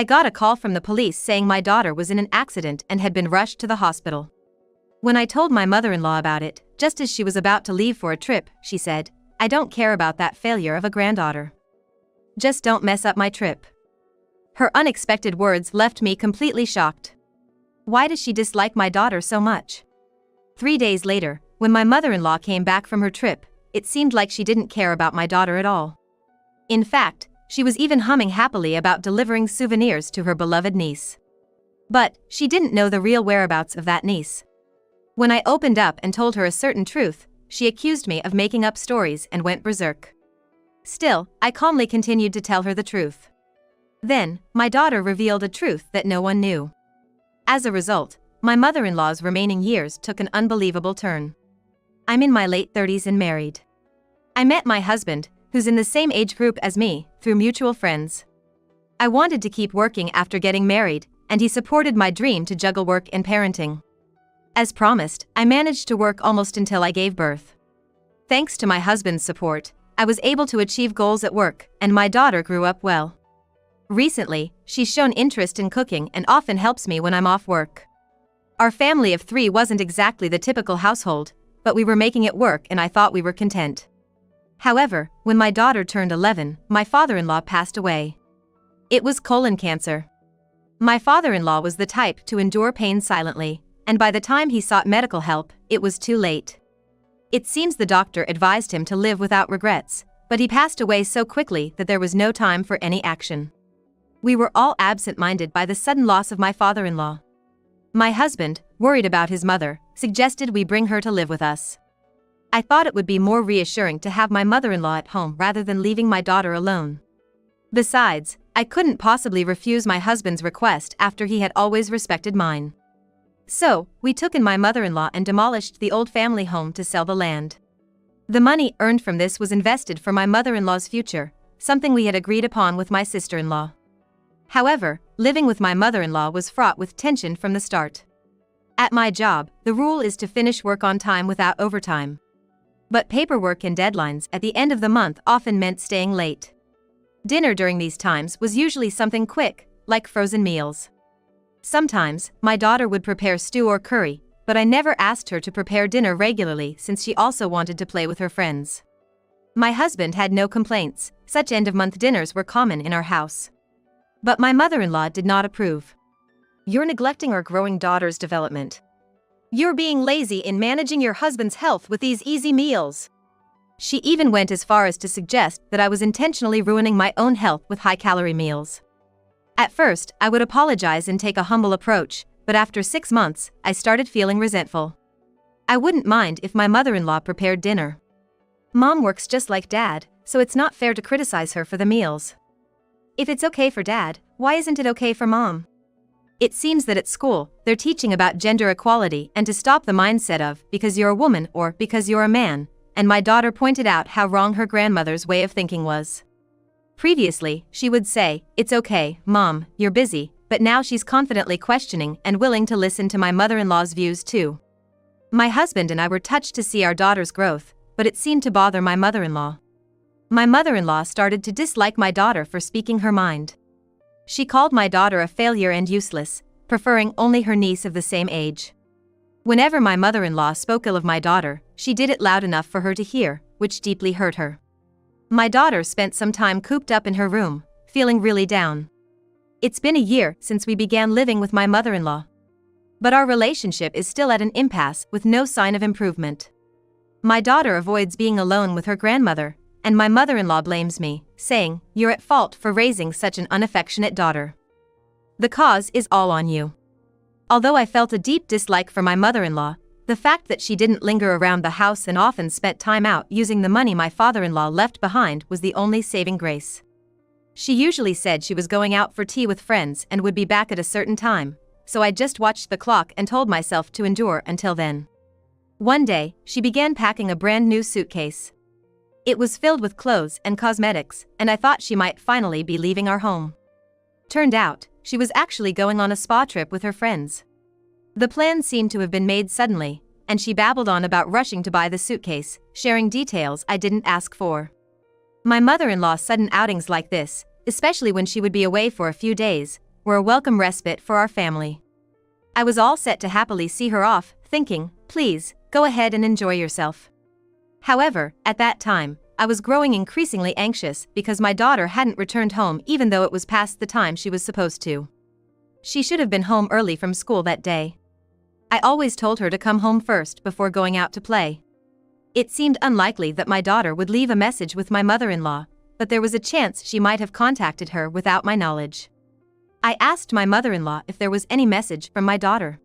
I got a call from the police saying my daughter was in an accident and had been rushed to the hospital. When I told my mother-in-law about it, just as she was about to leave for a trip, she said, "I don't care about that failure of a granddaughter. Just don't mess up my trip." Her unexpected words left me completely shocked. Why does she dislike my daughter so much? 3 days later, when my mother-in-law came back from her trip, it seemed like she didn't care about my daughter at all. In fact, she was even humming happily about delivering souvenirs to her beloved niece. But she didn't know the real whereabouts of that niece. When I opened up and told her a certain truth, she accused me of making up stories and went berserk. Still, I calmly continued to tell her the truth. Then, my daughter revealed a truth that no one knew. As a result, my mother-in-law's remaining years took an unbelievable turn. I'm in my late 30s and married. I met my husband, who's in the same age group as me, through mutual friends. I wanted to keep working after getting married, and he supported my dream to juggle work and parenting. As promised, I managed to work almost until I gave birth. Thanks to my husband's support, I was able to achieve goals at work, and my daughter grew up well. Recently, she's shown interest in cooking and often helps me when I'm off work. Our family of 3 wasn't exactly the typical household, but we were making it work and I thought we were content. However, when my daughter turned 11, my father-in-law passed away. It was colon cancer. My father-in-law was the type to endure pain silently, and by the time he sought medical help, it was too late. It seems the doctor advised him to live without regrets, but he passed away so quickly that there was no time for any action. We were all absent-minded by the sudden loss of my father-in-law. My husband, worried about his mother, suggested we bring her to live with us. I thought it would be more reassuring to have my mother-in-law at home rather than leaving my daughter alone. Besides, I couldn't possibly refuse my husband's request after he had always respected mine. So, we took in my mother-in-law and demolished the old family home to sell the land. The money earned from this was invested for my mother-in-law's future, something we had agreed upon with my sister-in-law. However, living with my mother-in-law was fraught with tension from the start. At my job, the rule is to finish work on time without overtime. But paperwork and deadlines at the end of the month often meant staying late. Dinner during these times was usually something quick, like frozen meals. Sometimes, my daughter would prepare stew or curry, but I never asked her to prepare dinner regularly since she also wanted to play with her friends. My husband had no complaints, such end-of-month dinners were common in our house. But my mother-in-law did not approve. "You're neglecting our growing daughter's development. You're being lazy in managing your husband's health with these easy meals." She even went as far as to suggest that I was intentionally ruining my own health with high-calorie meals. At first, I would apologize and take a humble approach, but after 6 months, I started feeling resentful. I wouldn't mind if my mother-in-law prepared dinner. Mom works just like Dad, so it's not fair to criticize her for the meals. If it's okay for Dad, why isn't it okay for Mom? It seems that at school, they're teaching about gender equality and to stop the mindset of because you're a woman or because you're a man, and my daughter pointed out how wrong her grandmother's way of thinking was. Previously, she would say, "It's okay, Mom, you're busy," but now she's confidently questioning and willing to listen to my mother-in-law's views too. My husband and I were touched to see our daughter's growth, but it seemed to bother my mother-in-law. My mother-in-law started to dislike my daughter for speaking her mind. She called my daughter a failure and useless, preferring only her niece of the same age. Whenever my mother-in-law spoke ill of my daughter, she did it loud enough for her to hear, which deeply hurt her. My daughter spent some time cooped up in her room, feeling really down. It's been a year since we began living with my mother-in-law. But our relationship is still at an impasse with no sign of improvement. My daughter avoids being alone with her grandmother, and my mother-in-law blames me, saying, "You're at fault for raising such an unaffectionate daughter. The cause is all on you." Although I felt a deep dislike for my mother-in-law, the fact that she didn't linger around the house and often spent time out using the money my father-in-law left behind was the only saving grace. She usually said she was going out for tea with friends and would be back at a certain time, so I just watched the clock and told myself to endure until then. One day, she began packing a brand new suitcase. It was filled with clothes and cosmetics, and I thought she might finally be leaving our home. Turned out, she was actually going on a spa trip with her friends. The plan seemed to have been made suddenly, and she babbled on about rushing to buy the suitcase, sharing details I didn't ask for. My mother-in-law's sudden outings like this, especially when she would be away for a few days, were a welcome respite for our family. I was all set to happily see her off, thinking, please, go ahead and enjoy yourself. However, at that time, I was growing increasingly anxious because my daughter hadn't returned home even though it was past the time she was supposed to. She should have been home early from school that day. I always told her to come home first before going out to play. It seemed unlikely that my daughter would leave a message with my mother-in-law, but there was a chance she might have contacted her without my knowledge. I asked my mother-in-law if there was any message from my daughter.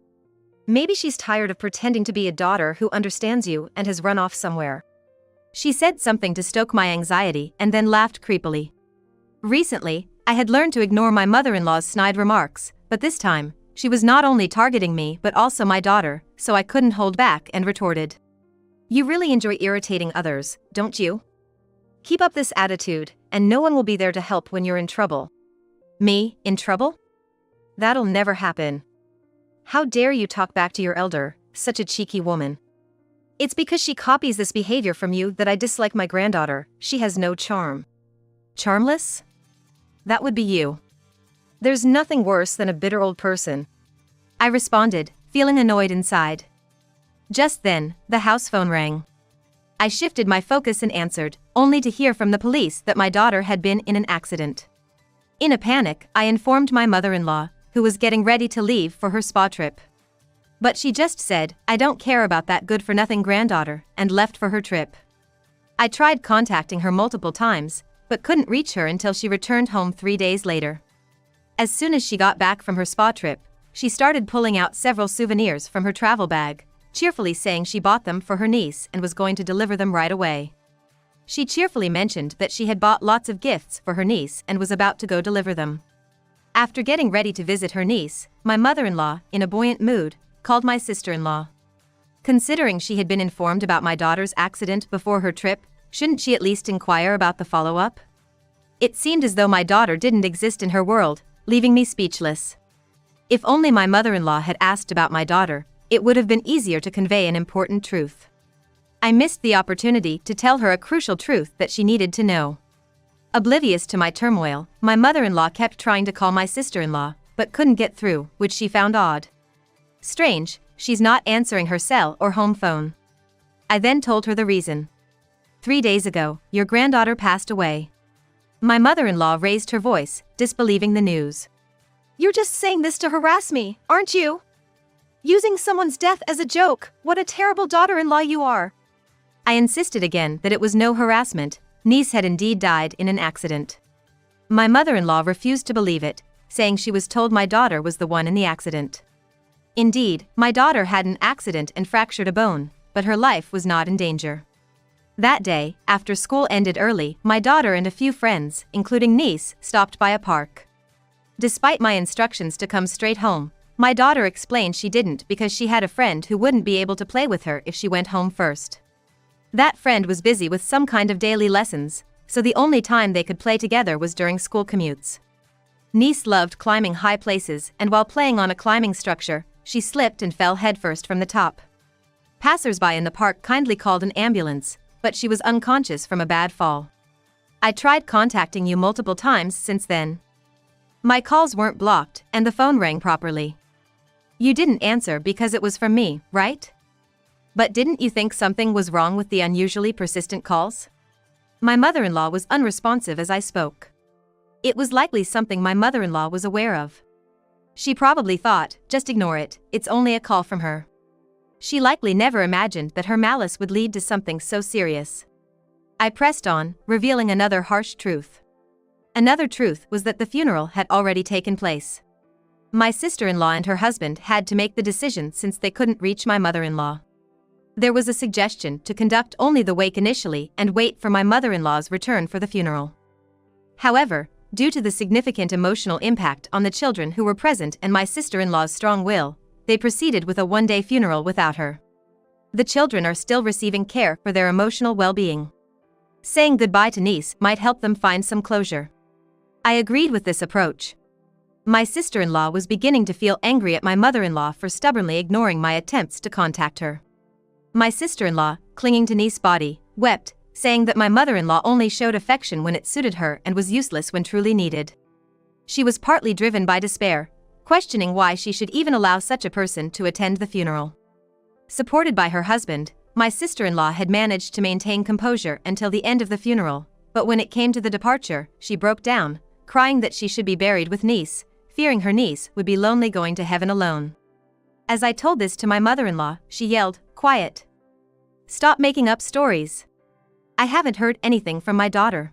Maybe she's tired of pretending to be a daughter who understands you and has run off somewhere. She said something to stoke my anxiety and then laughed creepily. Recently, I had learned to ignore my mother-in-law's snide remarks, but this time, she was not only targeting me but also my daughter, so I couldn't hold back and retorted. You really enjoy irritating others, don't you? Keep up this attitude, and no one will be there to help when you're in trouble. Me, in trouble? That'll never happen. How dare you talk back to your elder, such a cheeky woman. It's because she copies this behavior from you that I dislike my granddaughter. She has no charm. Charmless? That would be you. There's nothing worse than a bitter old person. I responded, feeling annoyed inside. Just then, the house phone rang. I shifted my focus and answered, only to hear from the police that my daughter had been in an accident. In a panic, I informed my mother-in-law, who was getting ready to leave for her spa trip. But she just said, I don't care about that good-for-nothing granddaughter, and left for her trip. I tried contacting her multiple times, but couldn't reach her until she returned home 3 days later. As soon as she got back from her spa trip, she started pulling out several souvenirs from her travel bag, cheerfully saying she bought them for her niece and was going to deliver them right away. She cheerfully mentioned that she had bought lots of gifts for her niece and was about to go deliver them. After getting ready to visit her niece, my mother-in-law, in a buoyant mood, called my sister-in-law. Considering she had been informed about my daughter's accident before her trip, shouldn't she at least inquire about the follow-up? It seemed as though my daughter didn't exist in her world, leaving me speechless. If only my mother-in-law had asked about my daughter, it would have been easier to convey an important truth. I missed the opportunity to tell her a crucial truth that she needed to know. Oblivious to my turmoil, my mother-in-law kept trying to call my sister-in-law, but couldn't get through, which she found odd. Strange, she's not answering her cell or home phone. I then told her the reason. 3 days ago, your granddaughter passed away. My mother-in-law raised her voice, disbelieving the news. You're just saying this to harass me, aren't you? Using someone's death as a joke, what a terrible daughter-in-law you are. I insisted again that it was no harassment, niece had indeed died in an accident. My mother-in-law refused to believe it, saying she was told my daughter was the one in the accident. Indeed, my daughter had an accident and fractured a bone, but her life was not in danger. That day, after school ended early, my daughter and a few friends, including niece, stopped by a park. Despite my instructions to come straight home, my daughter explained she didn't because she had a friend who wouldn't be able to play with her if she went home first. That friend was busy with some kind of daily lessons, so the only time they could play together was during school commutes. Niece loved climbing high places, and while playing on a climbing structure, she slipped and fell headfirst from the top. Passers-by in the park kindly called an ambulance, but she was unconscious from a bad fall. I tried contacting you multiple times since then. My calls weren't blocked, and the phone rang properly. You didn't answer because it was from me, right? But didn't you think something was wrong with the unusually persistent calls? My mother-in-law was unresponsive as I spoke. It was likely something my mother-in-law was aware of. She probably thought, just ignore it, it's only a call from her. She likely never imagined that her malice would lead to something so serious. I pressed on, revealing another harsh truth. Another truth was that the funeral had already taken place. My sister-in-law and her husband had to make the decision since they couldn't reach my mother-in-law. There was a suggestion to conduct only the wake initially and wait for my mother-in-law's return for the funeral. However, due to the significant emotional impact on the children who were present and my sister-in-law's strong will, they proceeded with a one-day funeral without her. The children are still receiving care for their emotional well-being. Saying goodbye to niece might help them find some closure. I agreed with this approach. My sister-in-law was beginning to feel angry at my mother-in-law for stubbornly ignoring my attempts to contact her. My sister-in-law, clinging to niece's body, wept, saying that my mother-in-law only showed affection when it suited her and was useless when truly needed. She was partly driven by despair, questioning why she should even allow such a person to attend the funeral. Supported by her husband, my sister-in-law had managed to maintain composure until the end of the funeral, but when it came to the departure, she broke down, crying that she should be buried with niece, fearing her niece would be lonely going to heaven alone. As I told this to my mother-in-law, she yelled, "Quiet! Stop making up stories. I haven't heard anything from my daughter.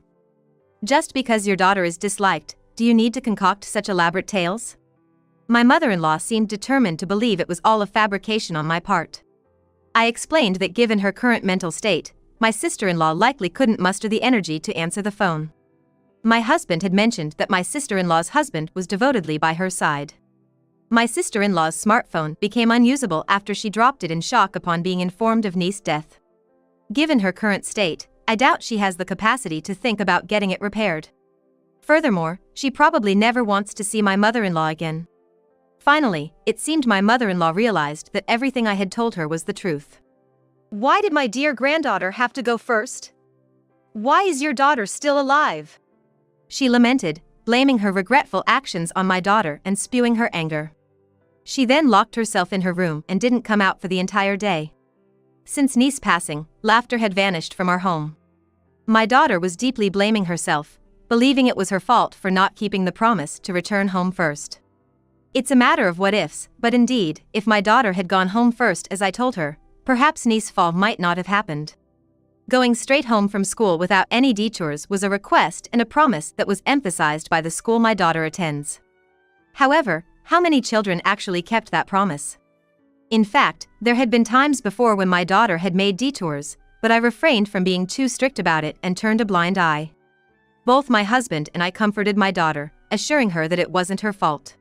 Just because your daughter is disliked, do you need to concoct such elaborate tales?" My mother-in-law seemed determined to believe it was all a fabrication on my part. I explained that given her current mental state, my sister-in-law likely couldn't muster the energy to answer the phone. My husband had mentioned that my sister-in-law's husband was devotedly by her side. My sister-in-law's smartphone became unusable after she dropped it in shock upon being informed of niece's death. Given her current state, I doubt she has the capacity to think about getting it repaired. Furthermore, she probably never wants to see my mother-in-law again. Finally, it seemed my mother-in-law realized that everything I had told her was the truth. "Why did my dear granddaughter have to go first? Why is your daughter still alive?" She lamented, blaming her regretful actions on my daughter and spewing her anger. She then locked herself in her room and didn't come out for the entire day. Since niece's passing, laughter had vanished from our home. My daughter was deeply blaming herself, believing it was her fault for not keeping the promise to return home first. It's a matter of what ifs, but indeed, if my daughter had gone home first as I told her, perhaps niece's fall might not have happened. Going straight home from school without any detours was a request and a promise that was emphasized by the school my daughter attends. However, how many children actually kept that promise? In fact, there had been times before when my daughter had made detours, but I refrained from being too strict about it and turned a blind eye. Both my husband and I comforted my daughter, assuring her that it wasn't her fault.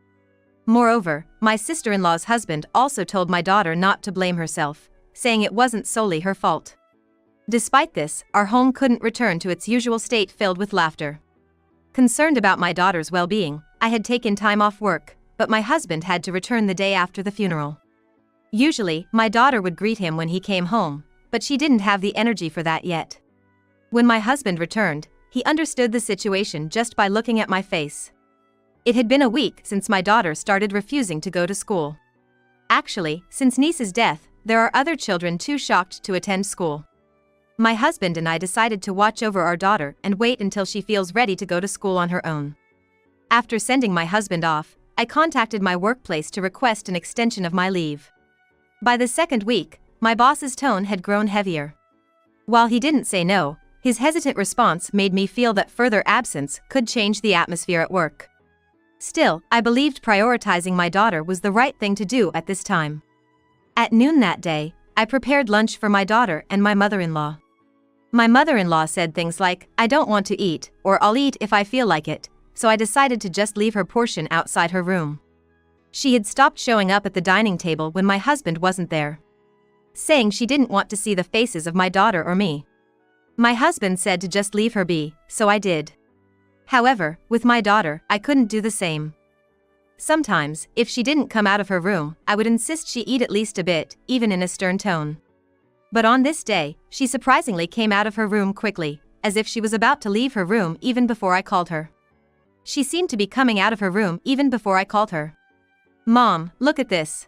Moreover, my sister-in-law's husband also told my daughter not to blame herself, saying it wasn't solely her fault. Despite this, our home couldn't return to its usual state filled with laughter. Concerned about my daughter's well-being, I had taken time off work, but my husband had to return the day after the funeral. Usually, my daughter would greet him when he came home, but she didn't have the energy for that yet. When my husband returned, he understood the situation just by looking at my face. It had been a week since my daughter started refusing to go to school. Actually, since niece's death, there are other children too shocked to attend school. My husband and I decided to watch over our daughter and wait until she feels ready to go to school on her own. After sending my husband off, I contacted my workplace to request an extension of my leave. By the second week, my boss's tone had grown heavier. While he didn't say no, his hesitant response made me feel that further absence could change the atmosphere at work. Still, I believed prioritizing my daughter was the right thing to do at this time. At noon that day, I prepared lunch for my daughter and my mother-in-law. My mother-in-law said things like, "I don't want to eat," or "I'll eat if I feel like it," so I decided to just leave her portion outside her room. She had stopped showing up at the dining table when my husband wasn't there, saying she didn't want to see the faces of my daughter or me. My husband said to just leave her be, so I did. However, with my daughter, I couldn't do the same. Sometimes, if she didn't come out of her room, I would insist she eat at least a bit, even in a stern tone. But on this day, she surprisingly came out of her room quickly, as if she was about to leave her room even before I called her. She seemed to be coming out of her room even before I called her. "Mom, look at this."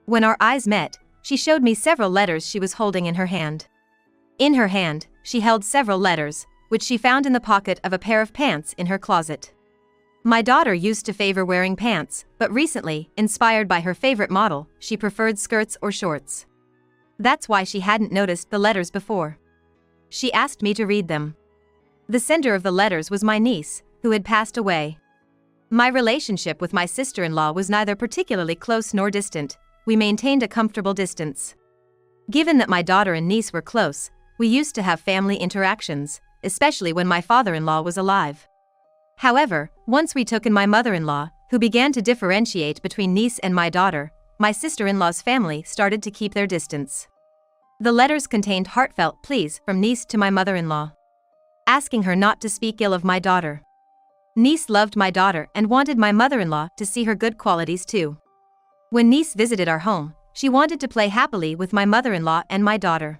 When our eyes met, she showed me several letters she was holding in her hand. In her hand, she held several letters, which she found in the pocket of a pair of pants in her closet. My daughter used to favor wearing pants, but recently, inspired by her favorite model, she preferred skirts or shorts. That's why she hadn't noticed the letters before. She asked me to read them. The sender of the letters was my niece, who had passed away. My relationship with my sister-in-law was neither particularly close nor distant. We maintained a comfortable distance. Given that my daughter and niece were close, we used to have family interactions, especially when my father-in-law was alive. However, once we took in my mother-in-law, who began to differentiate between niece and my daughter, my sister-in-law's family started to keep their distance. The letters contained heartfelt pleas from niece to my mother-in-law, asking her not to speak ill of my daughter. Niece loved my daughter and wanted my mother-in-law to see her good qualities too. When niece visited our home, she wanted to play happily with my mother-in-law and my daughter.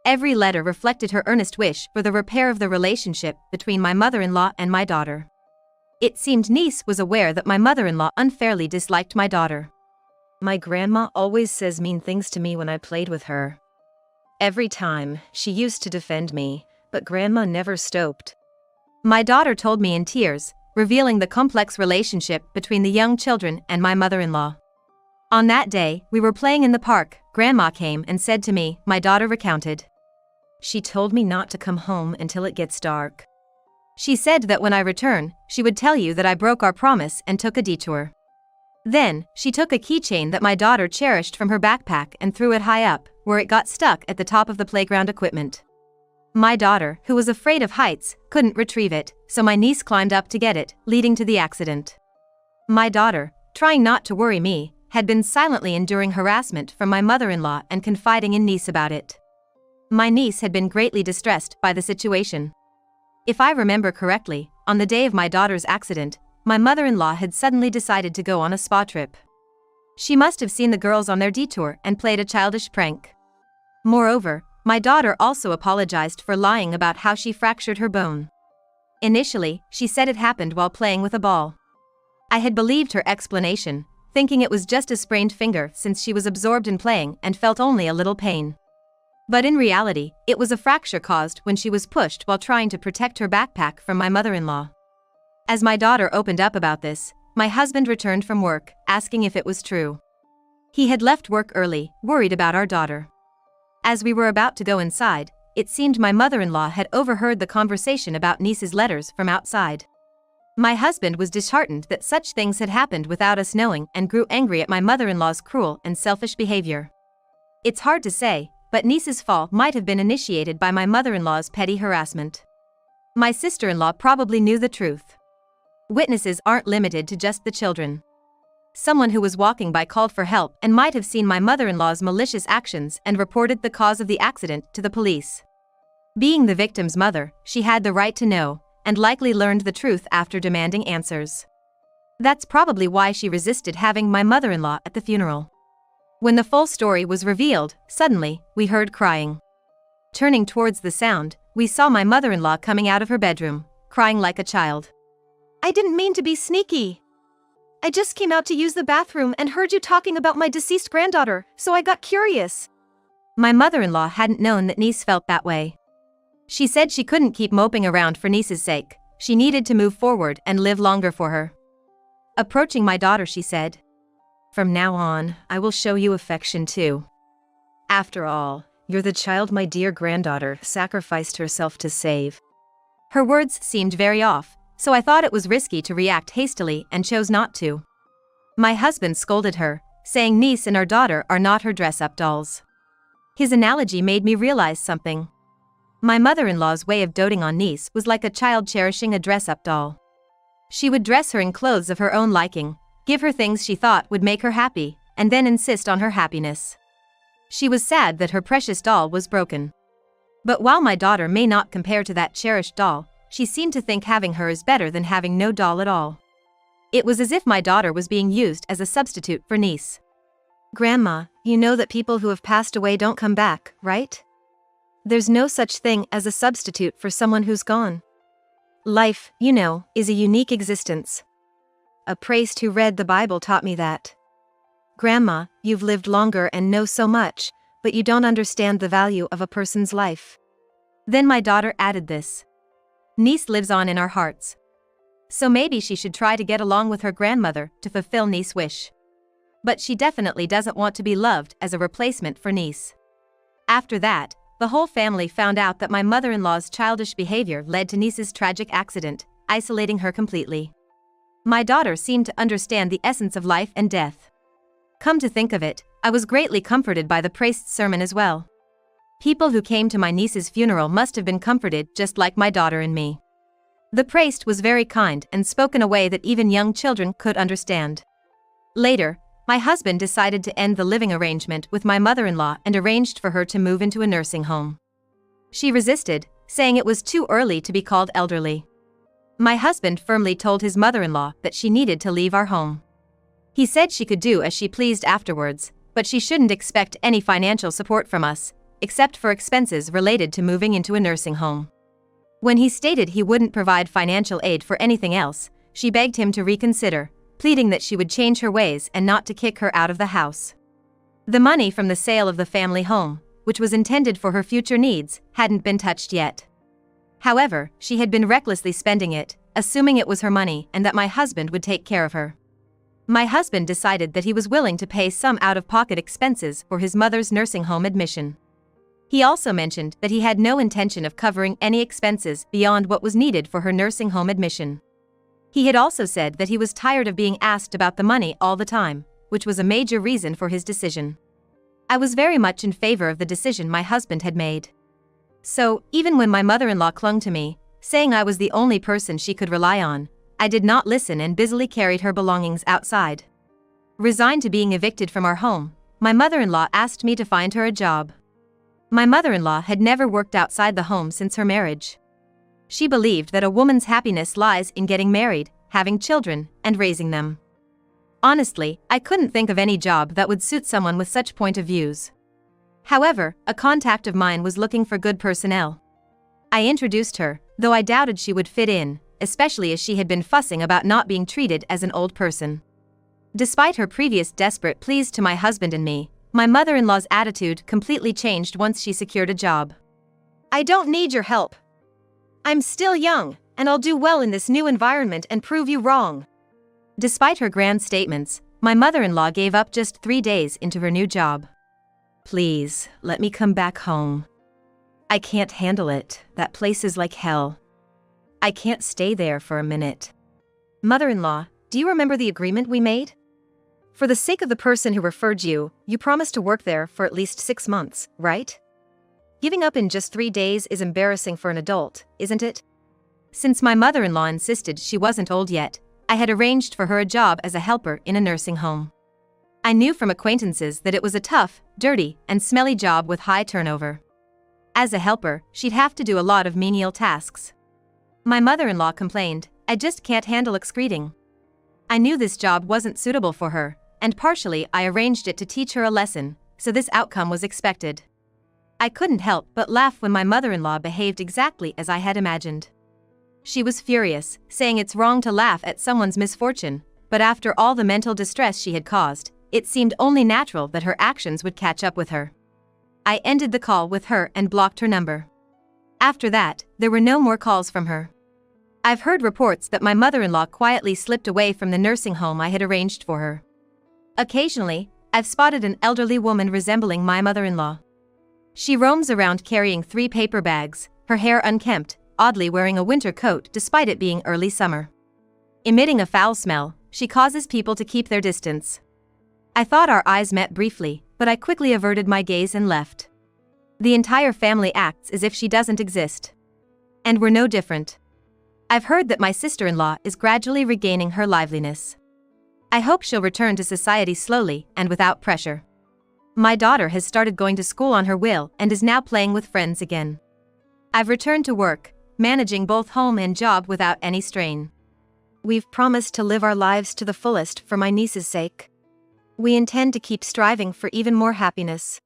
Every letter reflected her earnest wish for the repair of the relationship between my mother-in-law and my daughter. It seemed niece was aware that my mother-in-law unfairly disliked my daughter. My grandma always says mean things to me when I played with her. Every time, she used to defend me, but grandma never stopped. My daughter told me in tears, revealing the complex relationship between the young children and my mother-in-law. On that day, we were playing in the park. Grandma came and said to me, my daughter recounted. She told me not to come home until it gets dark. She said that when I return, she would tell you that I broke our promise and took a detour. Then, she took a keychain that my daughter cherished from her backpack and threw it high up, where it got stuck at the top of the playground equipment. My daughter, who was afraid of heights, couldn't retrieve it, so my niece climbed up to get it, leading to the accident. My daughter, trying not to worry me, had been silently enduring harassment from my mother-in-law and confiding in niece about it. My niece had been greatly distressed by the situation. If I remember correctly, on the day of my daughter's accident, my mother-in-law had suddenly decided to go on a spa trip. She must have seen the girls on their detour and played a childish prank. Moreover, my daughter also apologized for lying about how she fractured her bone. Initially, she said it happened while playing with a ball. I had believed her explanation, thinking it was just a sprained finger since she was absorbed in playing and felt only a little pain. But in reality, it was a fracture caused when she was pushed while trying to protect her backpack from my mother-in-law. As my daughter opened up about this, my husband returned from work, asking if it was true. He had left work early, worried about our daughter. As we were about to go inside, it seemed my mother-in-law had overheard the conversation about niece's letters from outside. My husband was disheartened that such things had happened without us knowing and grew angry at my mother-in-law's cruel and selfish behavior. It's hard to say, but niece's fall might have been initiated by my mother-in-law's petty harassment. My sister-in-law probably knew the truth. Witnesses aren't limited to just the children. Someone who was walking by called for help and might have seen my mother-in-law's malicious actions and reported the cause of the accident to the police. Being the victim's mother, she had the right to know, and likely learned the truth after demanding answers. That's probably why she resisted having my mother-in-law at the funeral. When the full story was revealed, suddenly, we heard crying. Turning towards the sound, we saw my mother-in-law coming out of her bedroom, crying like a child. I didn't mean to be sneaky. I just came out to use the bathroom and heard you talking about my deceased granddaughter, so I got curious. My mother-in-law hadn't known that niece felt that way. She said she couldn't keep moping around for niece's sake, she needed to move forward and live longer for her. Approaching my daughter, she said, "From now on, I will show you affection too. After all, you're the child my dear granddaughter sacrificed herself to save." Her words seemed very off, so I thought it was risky to react hastily and chose not to. My husband scolded her, saying niece and our daughter are not her dress-up dolls. His analogy made me realize something. My mother-in-law's way of doting on niece was like a child cherishing a dress-up doll. She would dress her in clothes of her own liking, give her things she thought would make her happy, and then insist on her happiness. She was sad that her precious doll was broken. But while my daughter may not compare to that cherished doll, she seemed to think having her is better than having no doll at all. It was as if my daughter was being used as a substitute for niece. Grandma, you know that people who have passed away don't come back, right? There's no such thing as a substitute for someone who's gone. Life, you know, is a unique existence. A priest who read the Bible taught me that. Grandma, you've lived longer and know so much, but you don't understand the value of a person's life. Then my daughter added this. Niece lives on in our hearts. So maybe she should try to get along with her grandmother to fulfill niece's wish. But she definitely doesn't want to be loved as a replacement for niece. After that, the whole family found out that my mother-in-law's childish behavior led to niece's tragic accident, isolating her completely. My daughter seemed to understand the essence of life and death. Come to think of it, I was greatly comforted by the priest's sermon as well. People who came to my niece's funeral must have been comforted just like my daughter and me. The priest was very kind and spoke in a way that even young children could understand. Later, my husband decided to end the living arrangement with my mother-in-law and arranged for her to move into a nursing home. She resisted, saying it was too early to be called elderly. My husband firmly told his mother-in-law that she needed to leave our home. He said she could do as she pleased afterwards, but she shouldn't expect any financial support from us, except for expenses related to moving into a nursing home. When he stated he wouldn't provide financial aid for anything else, she begged him to reconsider, pleading that she would change her ways and not to kick her out of the house. The money from the sale of the family home, which was intended for her future needs, hadn't been touched yet. However, she had been recklessly spending it, assuming it was her money and that my husband would take care of her. My husband decided that he was willing to pay some out-of-pocket expenses for his mother's nursing home admission. He also mentioned that he had no intention of covering any expenses beyond what was needed for her nursing home admission. He had also said that he was tired of being asked about the money all the time, which was a major reason for his decision. I was very much in favor of the decision my husband had made. So, even when my mother-in-law clung to me, saying I was the only person she could rely on, I did not listen and busily carried her belongings outside. Resigned to being evicted from our home, my mother-in-law asked me to find her a job. My mother-in-law had never worked outside the home since her marriage. She believed that a woman's happiness lies in getting married, having children, and raising them. Honestly, I couldn't think of any job that would suit someone with such point of views. However, a contact of mine was looking for good personnel. I introduced her, though I doubted she would fit in, especially as she had been fussing about not being treated as an old person. Despite her previous desperate pleas to my husband and me, my mother-in-law's attitude completely changed once she secured a job. "I don't need your help. I'm still young, and I'll do well in this new environment and prove you wrong." Despite her grand statements, my mother-in-law gave up just 3 days into her new job. "Please, let me come back home. I can't handle it, that place is like hell. I can't stay there for a minute." "Mother-in-law, do you remember the agreement we made? For the sake of the person who referred you, you promised to work there for at least 6 months, right? Giving up in just 3 days is embarrassing for an adult, isn't it?" Since my mother-in-law insisted she wasn't old yet, I had arranged for her a job as a helper in a nursing home. I knew from acquaintances that it was a tough, dirty, and smelly job with high turnover. As a helper, she'd have to do a lot of menial tasks. My mother-in-law complained, "I just can't handle excreting." I knew this job wasn't suitable for her, and partially I arranged it to teach her a lesson, so this outcome was expected. I couldn't help but laugh when my mother-in-law behaved exactly as I had imagined. She was furious, saying it's wrong to laugh at someone's misfortune, but after all the mental distress she had caused, it seemed only natural that her actions would catch up with her. I ended the call with her and blocked her number. After that, there were no more calls from her. I've heard reports that my mother-in-law quietly slipped away from the nursing home I had arranged for her. Occasionally, I've spotted an elderly woman resembling my mother-in-law. She roams around carrying 3 paper bags, her hair unkempt, oddly wearing a winter coat despite it being early summer. Emitting a foul smell, she causes people to keep their distance. I thought our eyes met briefly, but I quickly averted my gaze and left. The entire family acts as if she doesn't exist. And we're no different. I've heard that my sister-in-law is gradually regaining her liveliness. I hope she'll return to society slowly and without pressure. My daughter has started going to school on her will and is now playing with friends again. I've returned to work, managing both home and job without any strain. We've promised to live our lives to the fullest for my niece's sake. We intend to keep striving for even more happiness.